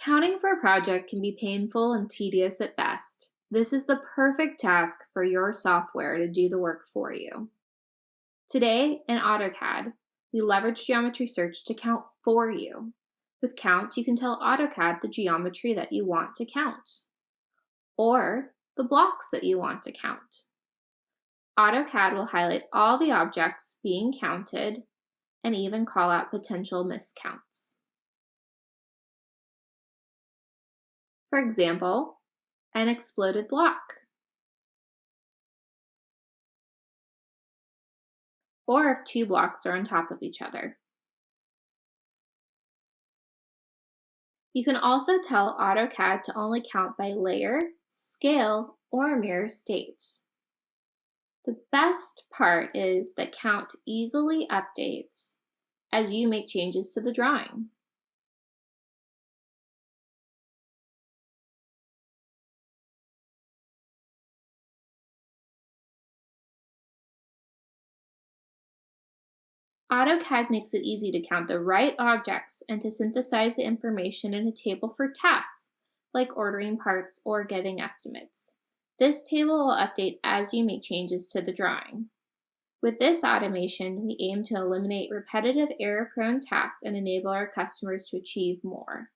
Counting for a project can be painful and tedious at best. This is the perfect task for your software to do the work for you. Today, in AutoCAD, we leverage geometry search to count for you. With Count, you can tell AutoCAD the geometry that you want to count, or the blocks that you want to count. AutoCAD will highlight all the objects being counted and even call out potential miscounts. For example, an exploded block, or if two blocks are on top of each other. You can also tell AutoCAD to only count by layer, scale, or mirror state. The best part is that Count easily updates as you make changes to the drawing. AutoCAD makes it easy to count the right objects and to synthesize the information in a table for tasks, like ordering parts or giving estimates. This table will update as you make changes to the drawing. With this automation, we aim to eliminate repetitive error-prone tasks and enable our customers to achieve more.